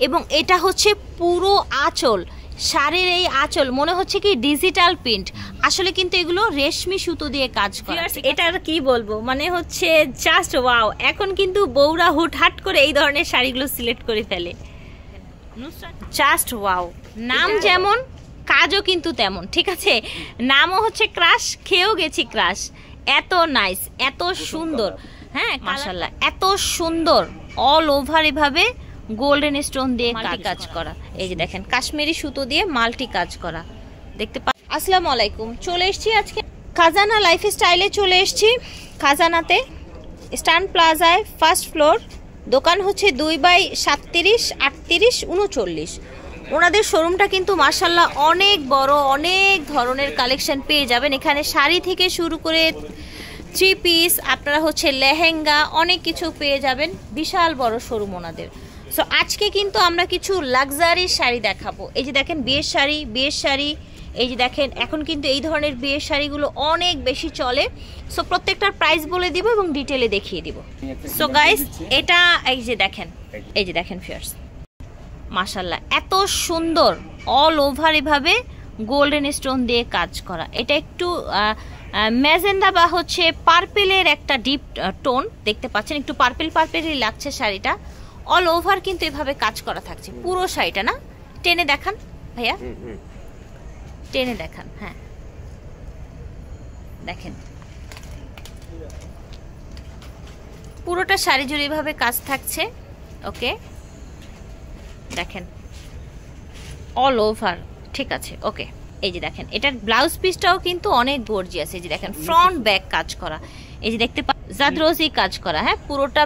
এবং এটা হচ্ছে পুরো আঁচল, শাড়ির এই আঁচল মনে হচ্ছে কি ডিজিটাল প্রিন্ট, আসলে কিন্তু এগুলো রেশমি সুতো দিয়ে কাজ করা। এটা আর কি বলবো, মানে হচ্ছে জাস্ট ওয়াও। এখন কিন্তু বউরা হুটহাট করে এই ধরনের শাড়িগুলো সিলেক্ট করে ফেলে, জাস্ট ওয়াও। নাম যেমন কাজও কিন্তু তেমন, ঠিক আছে? নামও হচ্ছে ক্রাশ, খেয়েও গেছি ক্রাশ। এত নাইস, এত সুন্দর, হ্যাঁ মাশাআল্লাহ, এত সুন্দর। অল ওভার এভাবে গোল্ডেন স্টোন দিয়ে কাজ করা। এই যে দেখেন কাশ্মীরি সুতো দিয়ে মাল্টি কাজ করা, দেখতে পাচ্ছেন। আসসালামু আলাইকুম, চলে এসেছি আজকে খাজানা লাইফস্টাইলে, চলে এসেছি খাজানাতে, স্টান প্লাজায়, ফার্স্ট ফ্লোর। দোকান হচ্ছে 2/37, 38, 39। ওনাদের শোরুমটা কিন্তু মাশাআল্লাহ অনেক বড়, অনেক ধরনের কালেকশন পেয়ে যাবেন এখানে, শাড়ি থেকে শুরু করে 3 পিস, আপনারা হচ্ছে লেহেঙ্গা, অনেক কিছু পেয়ে যাবেন। বিশাল বড় শোরুম ওনাদের। সো আজকে কিন্তু আমরা কিছু লাক্সারি শাড়ি দেখাবো। এই যে দেখেন বিয়ের শাড়ি, এই যে দেখেন এখন কিন্তু এই ধরনের বিয়ের শাড়িগুলো অনেক বেশি চলে। সো প্রত্যেকটার প্রাইস বলে দিব এবং ডিটেলে দেখিয়ে দিব। সো গাইস এটা এই যে দেখেন ফিয়ার্স, মাশাআল্লাহ এত সুন্দর, অল ওভার এভাবে গোল্ডেন স্টোন দিয়ে কাজ করা। এটা একটু ম্যাজেন্ডা বা হচ্ছে পার্পেলের একটা ডিপ টোন দেখতে পাচ্ছেন, একটু পার্পেলই লাগছে শাড়িটা। অল ওভার কিন্তু এভাবে কাজ করা থাকছে পুরো শাড়িটা। না টেনে দেখান ভাইয়া, টেনে দেখান। হ্যাঁ দেখেন পুরোটা শাড়ি জুড়ে এভাবে কাজ থাকছে। ওকে দেখেন অল ওভার, ঠিক আছে ওকে। এই যে দেখেন এটার ব্লাউজ পিসটাও কিন্তু অনেক গর্জিয়াস। এই যে দেখেন ফ্রন্ট ব্যাক কাজ করা, এই যে দেখতে জাদরোজি কাজ করা, হ্যাঁ পুরোটা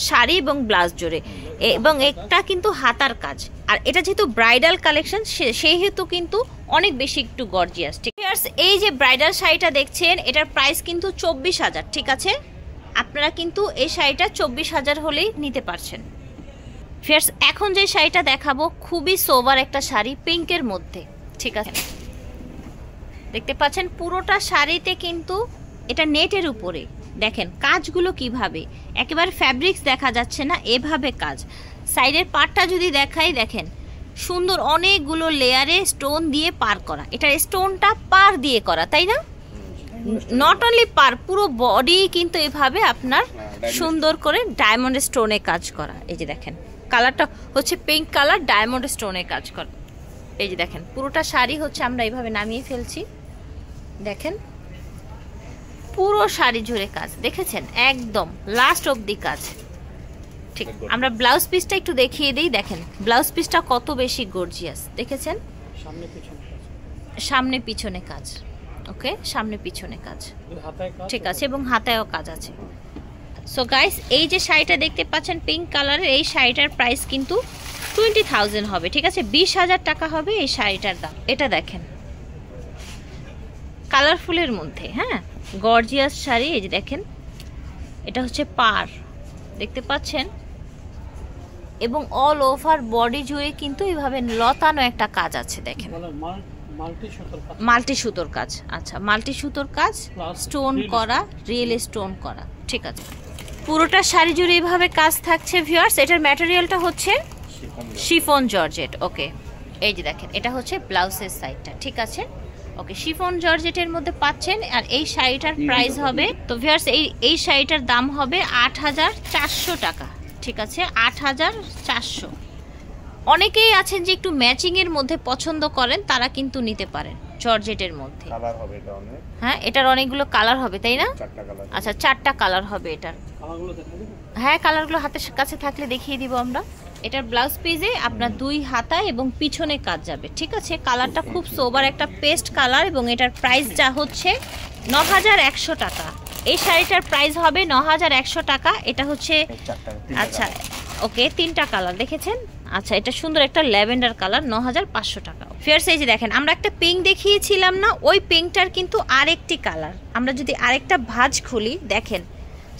শাড়ি এবং ব্লাউজ জুড়ে, এবং একটা কিন্তু হাতার কাজ। আর এটা যেহেতু ব্রাইডাল কালেকশন সেই হেতু কিন্তু অনেক বেশি একটু গর্জিয়াস। ঠিক আছে, এই যে ব্রাইডাল শাড়িটা দেখছেন এটার প্রাইস কিন্তু 24,000, ঠিক আছে? আপনারা কিন্তু এই শাড়িটা 24,000 হলেই নিতে পারছেন। ফিয়ার্স এখন যে শাড়িটা দেখাবো খুবই সোবার একটা শাড়ি, পিঙ্কের মধ্যে, ঠিক আছে? দেখতে পাচ্ছেন পুরোটা শাড়িতে কিন্তু এটা নেটের উপরে, দেখেন কাজগুলো কিভাবে, একেবারে ফ্যাব্রিক্স দেখা যাচ্ছে না, এভাবে কাজ। সাইডের পার্টটা যদি দেখাই, দেখেন সুন্দর অনেকগুলো লেয়ারে স্টোন দিয়ে পার করা। এটার স্টোনটা পার দিয়ে করা, তাই না? নট অনলি পার, পুরো বডি কিন্তু এভাবে আপনার সুন্দর করে ডায়মন্ড স্টোনে কাজ করা। এই যে দেখেন কালারটা হচ্ছে পিঙ্ক কালার, ডায়মন্ড স্টোনে কাজ করা। এই যে দেখেন পুরোটা শাড়ি হচ্ছে আমরা এইভাবে নামিয়ে ফেলছি, দেখেন পুরো শাড়ি জুড়ে কাজ, দেখেছেন একদম লাস্ট অবধি কাজ। ঠিক, আমরা ব্লাউজ পিসটা একটু দেখিয়ে দিই। দেখেন ব্লাউজ পিসটা কত বেশি গর্জিয়াস, দেখেছেন? সামনে পিছনে কাজ, ওকে সামনে পিছনে কাজ, ঠিক আছে, এবং হাতায়ও কাজ আছে। সো গাইস এই যে শাড়িটা দেখতে পাচ্ছেন পিঙ্ক কালারের, এই শাড়িটার প্রাইস কিন্তু 20,000 হবে, ঠিক আছে? 20,000 টাকা হবে এই শাড়িটার দাম। এটা দেখেন কালারফুলের মধ্যে, হ্যাঁ গর্জিয়াস শাড়ি। এই যে দেখেন এটা হচ্ছে পার, দেখতে পাচ্ছেন, এবং অল ওভার বডি জুড়ে কিন্তু এইভাবে লতানো একটা কাজ আছে, দেখেন মাল্টি সুতোর কাজ। আচ্ছা মাল্টি সুতোর কাজ, স্টোন করা, রিয়েল স্টোন করা, ঠিক আছে? পুরোটা শাড়ি জুড়ে এইভাবে কাজ থাকছে ভিউয়ার্স। এটার ম্যাটেরিয়ালটা হচ্ছে শিফন জর্জেট, ওকে। এই যে দেখেন এটা হচ্ছে ব্লাউজের সাইডটা, ঠিক আছে ওকে, শিফন জর্জেটের মধ্যে পাচ্ছেন। আর এই শাড়িটার প্রাইস হবে, তো ভিউয়ার্স এই শাড়িটার দাম হবে 8,400 টাকা, ঠিক আছে? 8,400। অনেকেই আছেন যে একটু ম্যাচিং এর মধ্যে পছন্দ করেন, তারা কিন্তু নিতে পারেন জর্জেটের মধ্যে। কালার হবে এটা অনেক, হ্যাঁ এটার অনেকগুলো কালার হবে, তাই না? আচ্ছা 4টা কালার হবে এটার। হ্যাঁ কালারগুলো হাতের কাছে থাকলে দেখিয়ে দিব আমরা। এটার ব্লাউজ পিসে আপনার 2 হাতা এবং পিছনে কাজ যাবে, ঠিক আছে? কালারটা খুব সোবার একটা পেস্ট কালার, এবং এটার প্রাইস যা হচ্ছে 9,100 টাকা। এই শাড়িটার প্রাইস হবে 9,100 টাকা। এটা হচ্ছে আচ্ছা ওকে 3টা কালার দেখেছেন। আচ্ছা এটা সুন্দর একটা ল্যাভেন্ডার কালার, 9,500 টাকা। ফিয়ার্স এই যে দেখেন আমরা একটা পিঙ্ক দেখিয়েছিলাম না, ওই পিঙ্কটার কিন্তু আরেকটি কালার। আমরা যদি আরেকটা ভাঁজ খুলি, দেখেন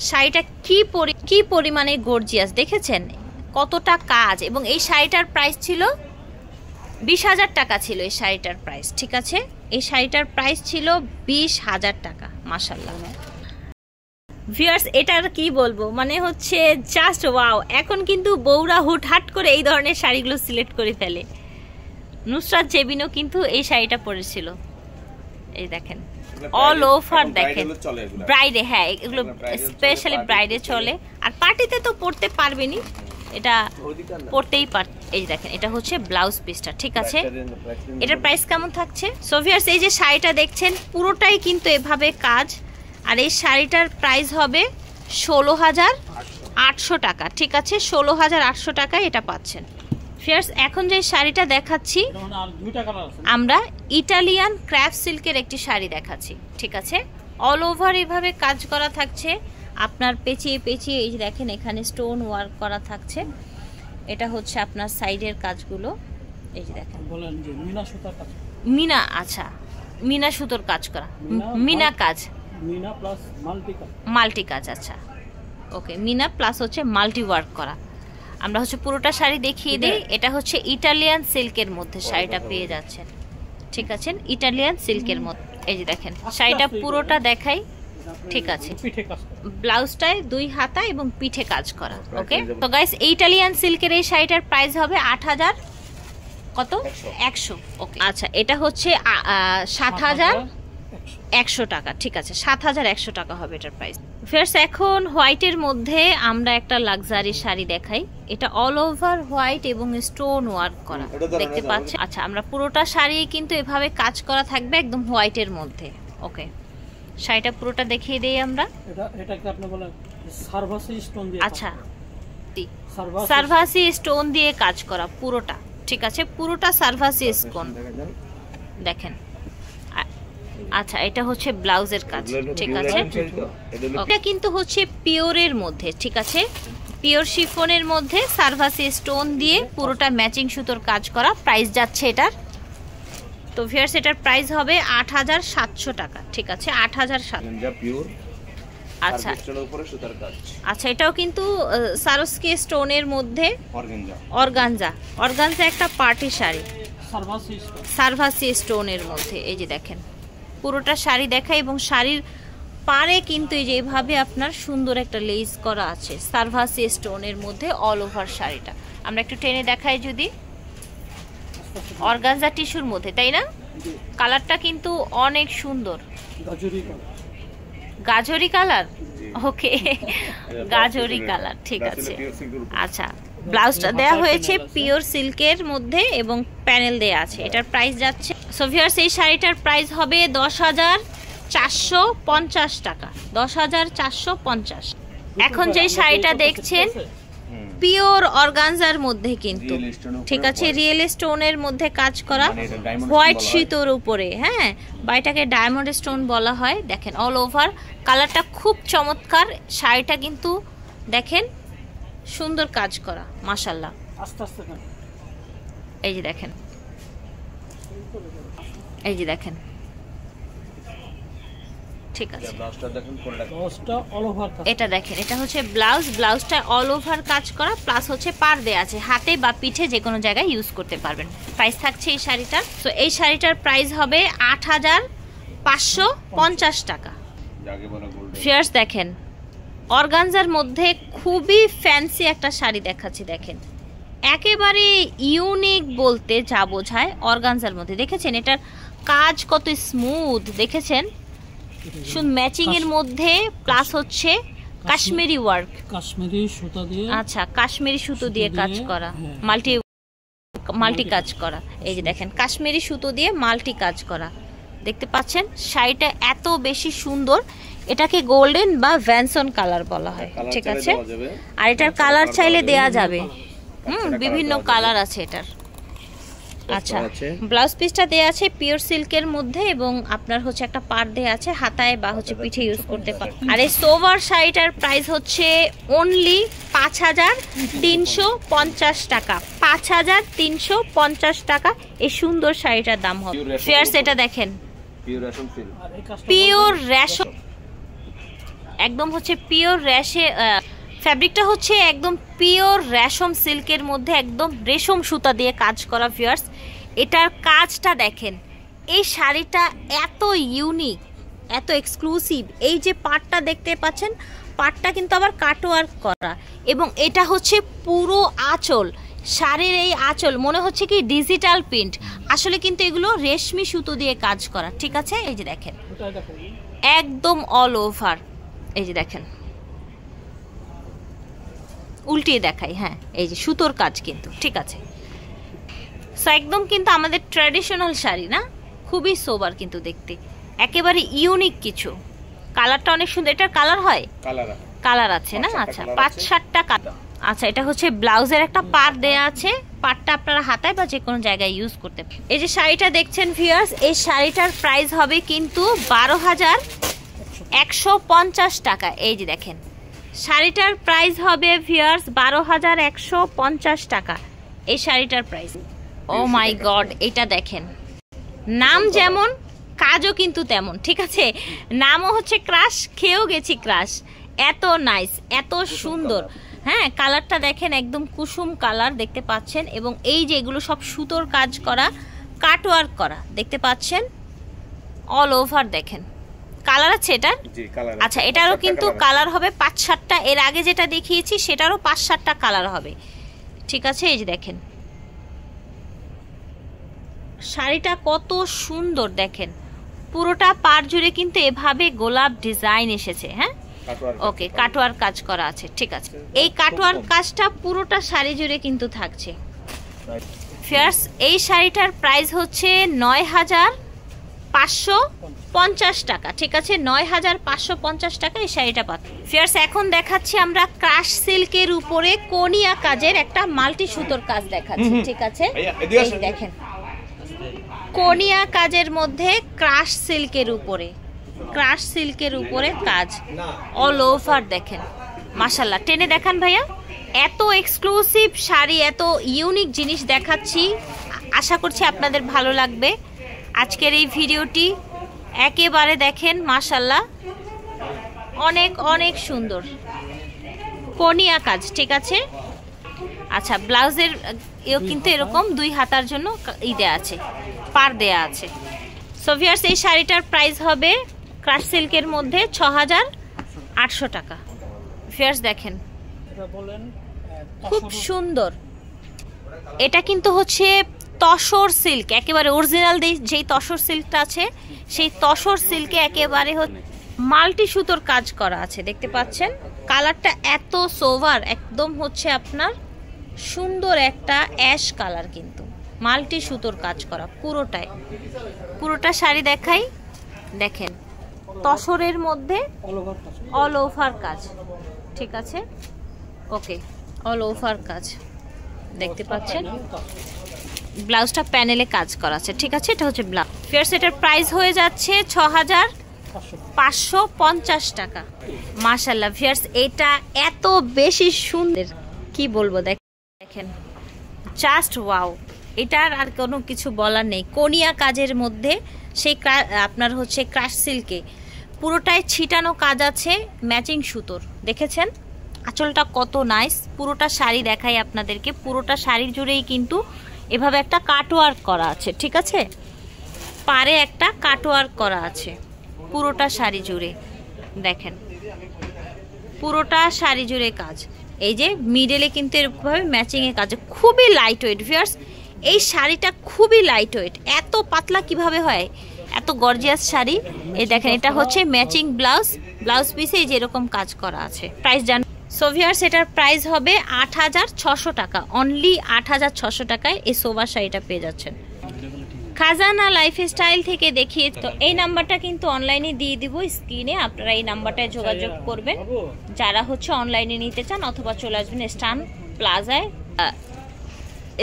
শাড়িটা কি পরিমাণে গর্জিয়াস, দেখেছেন কতটা কাজ। এবং এই শাড়িটার প্রাইস ছিল 20,000 টাকা ছিল এই শাড়িটার প্রাইস, ঠিক আছে? এই শাড়িটার প্রাইস ছিল 20,000 টাকা, মাশাআল্লাহ ভিউয়ার্স এটার কি বলবো, মানে হচ্ছে জাস্ট ওয়াও। এখন কিন্তু বউরা হুটহাট করে এই ধরনের শাড়িগুলো সিলেক্ট করে ফেলে। নুসরাত জেবিনও কিন্তু এই শাড়িটা পরেছিল, এই দেখেন অল ওভার দেখেন ব্রাইডে। হ্যাঁ এগুলো স্পেশালি ব্রাইডে চলে, আর পার্টিতে তো পরতে পারবেনি, এটা পরতেই পার। এই দেখেন এটা হচ্ছে ব্লাউজ পিসটা, ঠিক আছে। এটার প্রাইস কেমন থাকছে? সো ভিউয়ার্স এই যে শাড়িটা দেখছেন পুরোটাই কিন্তু এভাবে কাজ, আর এই শাড়িটার প্রাইস হবে 16,800 টাকা, ঠিক আছে। 16,800 টাকায় এটা পাচ্ছেন। ভিউয়ার্স এখন যে শাড়িটা দেখাচ্ছি আমরা ইটালিয়ান ক্র্যাফট সিল্কের একটি শাড়ি দেখাচ্ছি, ঠিক আছে। অল ওভার এভাবে কাজ করা থাকছে, আপনার পেঁচিয়ে পেঁচিয়ে এই যে দেখেন এখানে স্টোন ওয়ার্ক করা থাকছে। এটা হচ্ছে আপনার সাইডের কাজগুলো, এই যে দেখেন মিনা, আচ্ছা মিনা সুতোর কাজ করা, মিনা কাজ, মিনা প্লাস মাল্টি কাজ, মাল্টি কাজ, আচ্ছা ওকে। মিনা প্লাস হচ্ছে মাল্টি ওয়ার্ক করা। আমরা হচ্ছে পুরোটা শাড়ি দেখিয়ে দিই। এটা হচ্ছে ইটালিয়ান সিল্কের মধ্যে শাড়িটা পেয়ে যাচ্ছেন, ঠিক আছে। ইটালিয়ান সিল্কের মধ্যে এই যে দেখেন শাড়িটা পুরোটা দেখাই, ঠিক আছে। ব্লাউজটায় 2 হাতা এবং পিঠে কাজ করা, ওকে। তো গাইস ইটালিয়ান সিল্কের এই শাড়িটার প্রাইস হবে 8,000 কত 100, ওকে। আচ্ছা এটা হচ্ছে 7,100 টাকা, ঠিক আছে। 7,100 টাকা হবে এটার প্রাইস। ফিয়ার্স এখন হোয়াইটের মধ্যে আমরা একটা লাক্সারি শাড়ি দেখাই। এটা অল ওভার হোয়াইট এবং স্টোন ওয়ার্ক করা, দেখতে পাচ্ছেন। আচ্ছা আমরা পুরোটা শাড়ি কিন্তু এভাবে কাজ করা থাকবে একদম হোয়াইটের মধ্যে, ওকে। শাড়িটা পুরোটা দেখিয়ে দেই আমরা। এটা কি আপনি বলেন সার্ভাসি স্টোন দিয়ে, আচ্ছা সার্ভাসি স্টোন দিয়ে কাজ করা পুরোটা, ঠিক আছে। পুরোটা সার্ভাসি স্টোন দেখেন। আচ্ছা এটা হচ্ছে ব্লাউজের কাজ, ঠিক আছে। এটা কিন্তু হচ্ছে পিওরের মধ্যে, ঠিক আছে। পিওর শিফনের মধ্যে সার্ভাসি স্টোন দিয়ে পুরোটা ম্যাচিং সুতোর কাজ করা। প্রাইস যাচ্ছে এটার, তো ভিউয়ার্স এটার প্রাইস হবে 8,700 টাকা, ঠিক আছে। 8,700। আচ্ছা আচ্ছা এটাও কিন্তু সারস্কি স্টোনের মধ্যে অর্গানজা একটা পার্টি শাড়ি, সার্ভাসি স্টোনের মধ্যে। এই যে দেখেন পুরোটা শাড়ি দেখা, এবং শাড়ির পারে কিন্তু এই যে এইভাবে আপনার সুন্দর একটা লেস করা আছে সার্ভাসি স্টোনের মধ্যে অল ওভার শাড়িটা। আমরা একটু টেনে দেখাই যদি, অর্গানজা টিস্যুর মধ্যে, তাই না? কালারটা কিন্তু অনেক সুন্দর, গাজরি কালার, ওকে গাজরি কালার, ঠিক আছে। আচ্ছা ব্লাউজটা দেয়া হয়েছে পিওর সিল্কের মধ্যে এবং প্যানেল দেয়া আছে। এটার প্রাইস যাচ্ছে, সো ভিউয়ার্স এই শাড়িটার প্রাইস হবে 10,450 টাকা, 10,450। এখন যে শাড়িটা দেখছেন পিওর অর্গানজার মধ্যে কিন্তু, ঠিক আছে, রিয়েল স্টোনের মধ্যে কাজ করা, হোয়াইট সুতোর উপরে, হ্যাঁ, বা এটাকে ডায়মন্ড স্টোন বলা হয়। দেখেন অল ওভার কালারটা খুব চমৎকার। শাড়িটা কিন্তু দেখেন সুন্দর কাজ করা, মাশাআল্লাহ। এই যে দেখেন, এই যে দেখেন, ঠিক আছে। এটা দেখেন, এটা হচ্ছে ব্লাউজ, ব্লাউজটা অল ওভার কাজ করা, প্লাস হচ্ছে পার দেয়া আছে, হাতে বা পিঠে যে কোনো জায়গায় ইউজ করতে পারবেন। প্রাইস থাকছে এই শাড়িটার, তো এই শাড়িটার প্রাইস হবে 8,550 টাকা। ফিয়ার্স দেখেন অর্গানজার মধ্যে খুবই ফ্যান্সি একটা শাড়ি দেখাচ্ছি, দেখেন একেবারে ইউনিক বলতে যা বোঝায় অর্গানজার মধ্যে। দেখেছেন এটার কাজ কত স্মুথ, দেখেছেন ম্যাচিং এর মধ্যে, প্লাস হচ্ছে কাশ্মীরি ওয়ার্ক, কাশ্মীরি সুতা দিয়ে, আচ্ছা কাশ্মীরি সুতো দিয়ে কাজ করা, মাল্টি কাজ করা। এই যে দেখেন কাশ্মীরি সুতো দিয়ে মাল্টি কাজ করা, দেখতে পাচ্ছেন। শাড়িটা এত বেশি সুন্দর, এটাকে গোল্ডেন বা ভ্যানসন কালার বলা হয়, ঠিক আছে। আর এটার কালার চাইলে দেয়া যাবে, বিভিন্ন কালার আছে এটার। আচ্ছা ব্লাউজ পিসটা দেয়া আছে পিওর সিল্কের মধ্যে, এবং আপনার হচ্ছে একটা পাড় দেয়া আছে, হাতায় বা হচ্ছে পিঠে ইউজ করতে পারেন। আর এই সোভার শাড়িটার প্রাইস হচ্ছে অনলি 5,350 টাকা, 5,350 টাকা এই সুন্দর শাড়িটার দাম হবে। ফিয়ার্স এটা দেখেন পিওর রেশম, একদম হচ্ছে পিওর রেশে, ফ্যাব্রিকটা হচ্ছে একদম পিওর রেশম সিল্কের মধ্যে একদম রেশম সুতা দিয়ে কাজ করা। ভিউয়ার্স এটার কাজটা দেখেন, এই শাড়িটা এত ইউনিক, এত এক্সক্লুসিভ। এই যে পাটটা দেখতে পাচ্ছেন, পাটটা কিন্তু আবার কাটওয়ার্ক করা, এবং এটা হচ্ছে পুরো আঁচল, শাড়ির এই আঁচল মনে হচ্ছে কি ডিজিটাল প্রিন্ট, আসলে কিন্তু এগুলো রেশমি সুতো দিয়ে কাজ করা। ঠিক আছে, এই যে দেখেন একদম অল ওভার, এই যে দেখেন উল্টিয়ে দেখাই, হ্যাঁ এই যে সুতোর কাজ কিন্তু। ঠিক আছে, সো একদম কিন্তু আমাদের ট্র্যাডিশনাল শাড়ি না, খুবই সোবার কিন্তু দেখতে, একেবারে ইউনিক কিছু। কালারটা অনেক সুন্দর, এটার কালার হয়, কালার আছে না? আচ্ছা 5-7টা কালার। আচ্ছা এটা হচ্ছে ব্লাউজের একটা পাড় দেয়া আছে, পাড়টা আপনারা হাতায় বা যে কোনো জায়গায় ইউজ করতে পারেন। এই যে শাড়িটা দেখছেন ভিউয়ার্স, এই শাড়িটার প্রাইস হবে কিন্তু 12,150 টাকা। এই যে দেখেন শাড়িটার প্রাইস হবে ভিউয়ার্স 12,150 টাকা এই শাড়িটার প্রাইস। ও মাই গড, এটা দেখেন নাম যেমন কাজও কিন্তু তেমন। ঠিক আছে, নামও হচ্ছে ক্রাশ, খেয়েও গেছি ক্রাশ, এত নাইস এত সুন্দর। হ্যাঁ কালারটা দেখেন একদম কুসুম কালার দেখতে পাচ্ছেন, এবং এই যে এগুলো সব সুতোর কাজ করা, কাটওয়ার্ক করা দেখতে পাচ্ছেন অল ওভার। দেখেন কালার আছে এটার, আচ্ছা এটারও কিন্তু কালার হবে 5-7টা, এর আগে যেটা দেখিয়েছি সেটারও 5-7টা কালার হবে। ঠিক আছে, এই যে দেখেন শাড়িটা কত সুন্দর, দেখেন পুরোটা পাড় জুড়ে কিন্তু এভাবে গোলাপ ডিজাইন এসেছে। হ্যাঁ ওকে, কাটওয়ার কাজ করা আছে। ঠিক আছে, এই কাটওয়ার কাজটা পুরোটা শাড়ি জুড়ে কিন্তু থাকছে। ফিয়ার্স এই শাড়িটার প্রাইস হচ্ছে 9,550 টাকা। ঠিক আছে, 9,550 টাকা এই শাড়িটা পাচ্ছি। ফিয়ার্স এখন দেখাচ্ছি আমরা ক্রাশ সিল্কের উপরে কোনিয়া কাজের একটা মাল্টি সুতোর কাজ দেখাচ্ছি। ঠিক আছে, এই দেখেন কোনিয়া কাজের মধ্যে ক্রাশ সিল্কের উপরে, ক্রাশ সিল্কের উপরে কাজ অল ওভার। দেখেন মাশাল্লাহ, টেনে দেখান ভাইয়া, এত এক্সক্লুসিভ শাড়ি, এত ইউনিক জিনিস দেখাচ্ছি, আশা করছি আপনাদের ভালো লাগবে আজকের এই ভিডিওটি। একেবারে দেখেন মাশাল্লাহ অনেক অনেক সুন্দর কোনিয়া কাজ। ঠিক আছে, আচ্ছা ব্লাউজের কিন্তু এরকম 2 হাতার জন্য দেয়া আছে, পার দেয়া আছে। সো ভিউয়ার্স এই শাড়িটার প্রাইস হবে ক্রাশ সিল্কের মধ্যে 6,800 টাকা। ভিউয়ার্স দেখেন খুব সুন্দর, এটা কিন্তু হচ্ছে তসর সিল্ক, একেবারে অরিজিনাল যেই তসর সিল্কটা আছে সেই তসর সিল্কে একেবারে মাল্টি সুতোর কাজ করা আছে দেখতে পাচ্ছেন। কালারটা এত সোভার, একদম হচ্ছে আপনার সুন্দর একটা অ্যাশ কালার, কিন্তু মাল্টি সুতোর কাজ করা পুরোটাই। পুরোটা শাড়ি দেখাই, দেখেন তসরের মধ্যে অল ওভার কাজ। ঠিক আছে, ওকে অল ওভার কাজ দেখতে পাচ্ছেন, ব্লাউজটা প্যানেলে কাজ করা আছে। ঠিক আছে, এটা হচ্ছে ব্লাউজ। ফিয়ার্স এটার প্রাইস হয়ে যাচ্ছে 6,550 টাকা। মাশাআল্লাহ ফিয়ার্স এটা এত বেশি সুন্দর, কি বলবো দেখেন জাস্ট ওয়াও, এটার আর কোনো কিছু বলার নেই। কোনিয়া কাজের মধ্যে সেই আপনার হচ্ছে ক্রাশ সিল্কে পুরোটায় ছিটানো কাজ আছে ম্যাচিং সুতোর, দেখেছেন আঁচলটা কত নাইস। পুরোটা শাড়ি দেখাই আপনাদেরকে, পুরোটা শাড়ি জুড়েই কিন্তু এভাবে একটা কাটওয়ার্ক করা আছে। ঠিক আছে, পারে একটা কাটওয়ার্ক করা আছে পুরোটা শাড়ি জুড়ে, দেখেন পুরোটা শাড়ি জুড়ে কাজ। এই যে মিডলে কিন্তু এরকমভাবে ম্যাচিংয়ে কাজ, খুবই লাইট ওয়েট ভিউয়ার্স। এই শাড়িটা খুবই লাইট ওয়েট, এত পাতলা কিভাবে হয়, এত গর্জিয়াস শাড়ি। এই দেখেন এটা হচ্ছে ম্যাচিং ব্লাউজ, ব্লাউজ পিসে এই যে এরকম কাজ করা আছে। প্রাইস জান সো ভিউয়ার্স এটার প্রাইস হবে 8,600 টাকা, অনলি 8,600 টাকায় এই সোবার শাড়িটা পেয়ে যাচ্ছেন। খাজানা লাইফস্টাইল থেকে দেখিয়ে, তো এই নাম্বারটা কিন্তু অনলাইনে দিয়ে দিব স্ক্রিনে, আপনারা এই নাম্বারটায় যোগাযোগ করবেন যারা হচ্ছে অনলাইনে নিতে চান, অথবা চলে আসবেন স্টান প্লাজায়।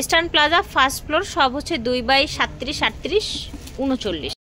স্টান প্লাজা ফার্স্ট ফ্লোর, সব হচ্ছে 2/37, 38, 39।